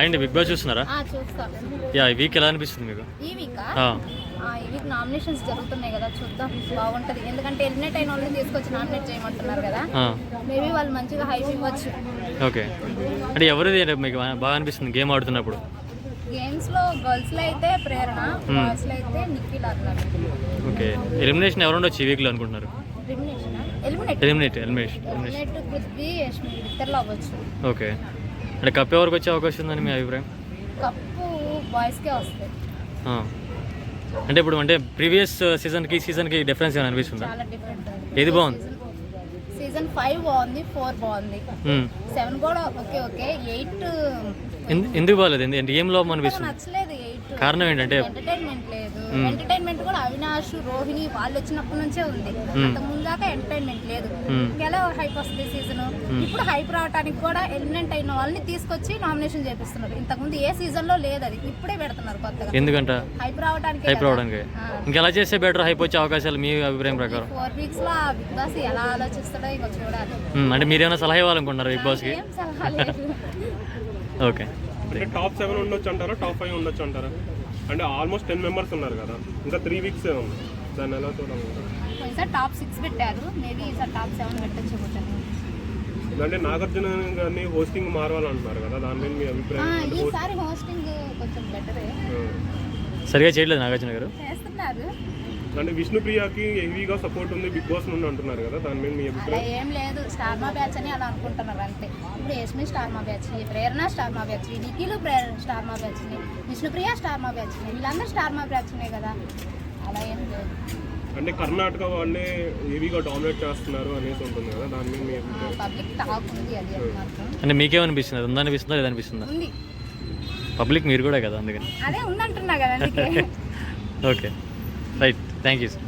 అండి big boss చూస్తున్నారా? Yeah, ఈ వీక్ ఎలా అనిపిస్తుంది మీకు? ఈ వీక్ నామినేషన్స్ జరుగుతున్నాయి కదా, చూద్దాం బాగుంటది. ఎందుకంటే ఎలిమినేట్ అయిన వాళ్ళని తీసుకొచ్చి నామినేట్ చేయమంటున్నారు కదా, మేబీ వాళ్ళు మంచిగా హైప్ ఇవ్వచ్చు. ఓకే, అంటే ఎవరిది మీకు బాగా అనిపిస్తుంది గేమ్ ఆడుతున్నప్పుడు? గేమ్స్ లో గర్ల్స్ లో అయితే ప్రేరణ, బాయ్స్ లో అయితే నిఖిల్ అన్నారు. ఓకే, ఎలిమినేషన్ ఎవరు ఉండొచ్చు ఈ వీక్ లో అనుకుంటున్నారు? ఎలిమినేట్ పృథ్వీ, యష్మి ఇద్దరులో అవ్వచ్చు. ఓకే, అంటే కప్ ఎవరికి వచ్చే అవకాశం ఉందని మీ అభిప్రాయం? కప్పు బాయ్స్కే వస్తాయి. అంటే ఇప్పుడు అంటే ప్రీవియస్ సీజన్కి డిఫరెన్స్ ఏమైనా అనిపిస్తుందా? చాలా డిఫరెంట్. ఏది బాగుంది? సీజన్ 5 బాగుంది, 4 బాగుంది, 7 కూడా ఓకే. 8 ఎందుకు బాగాలేదు? అంటే ఏం లోపం అనిపిస్తుంది? నచ్చలేదు 8. కారణం ఏంటంటే ఎంటర్టైన్మెంట్ లేదు. ఎంటర్టైన్మెంట్ కూడా అవినాష్, రోహిణి వాళ్ళు వచ్చినప్పటి నుంచే ఉంది, అంత ముందాక ఎంటర్టైన్మెంట్ లేదు. ఎలా హైప్ వస్తుంది సీజన్? ఇప్పుడు హైప్ రావడానికి కూడా ఎలిమినేట్ అయిన వాళ్ళని తీసుకొచ్చి నామినేషన్ చేపిస్తున్నారు. ఇంతకుముందు ఏ సీజన్ లో లేదు, అది ఇప్పుడే పెడుతున్నారు కొత్తగా. ఎందుకంట? హైప్ రావడానికి. ఇంకెలా చేస్తే బెటర్ హైప్ వచ్చే అవకాశాలు మీ అభిప్రాయం ప్రకారం? 4 వీక్స్ లో బిగ్ బాస్ ఎలా ఆలోచిస్తాడో ఇంకా చూడాలి. అంటే మీరేమైనా సలహా ఇవ్వాలనుకుంటున్నారు బిగ్ బాస్ కి? ఓకే, అంటే టాప్ 7 ఉండొచ్చు అంటారా, టాప్ 5 ఉండొచ్చు అంటారా? అంటే ఆల్మోస్ట్ 10 మెంబర్స్ ఉన్నారు కదా, ఇంకా 3 వీక్స్ ఉంది, దాన్ని ఎలా చూడాలి? ఈసారి టాప్ 6 పెట్టారు, మేబీ ఈసారి టాప్ 7 పెట్టచ్చు. అంటే నాగార్జున గారిని హోస్టింగ్ మారాలంటున్నారు కదా, దాని మీద మీ అభిప్రాయం? ఈసారి హోస్టింగ్ కొంచెం బెటరే, సరిగా చేయట్లేదు నాగార్జున గారు. చేస్తున్నారు. అంటే విష్ణుప్రియకి హెవీగా సపోర్ట్ ఉంది బిగ్ బాస్ నుండి అంటున్నారు కదా, దాని మీద మీ అభిప్రాయం? ఏం లేదు, స్టార్ మా బ్యాచ్ అని అలా అనుకుంటున్నారు అంతే. ఇప్పుడు యష్మి స్టార్ మా బ్యాచ్, ప్రేరణ స్టార్ మా బ్యాచ్, నిఖిల్ స్టార్ మా బ్యాచ్, విష్ణుప్రియ స్టార్ మా బ్యాచ్, వీళ్ళందరూ స్టార్ మా బ్యాచ్ కదా, అలా ఏం లేదు. అంటే కర్ణాటక వాళ్ళే హెవీగా డామినేట్ చేస్తున్నారు అనేసి ఉంటుంది కదా, దాని మీద మీ అభిప్రాయం? పబ్లిక్ టాక్ ఉంది, అది అంటే మీకేమనిపిస్తుంది? అది ఉందనిపిస్తుందా లేదనిపిస్తుందా? ఉంది. పబ్లిక్ మీరు కూడా కదా, అందుకని అదే ఉందంటున్నా కదా, అందుకే. Okay, right, thank you sir.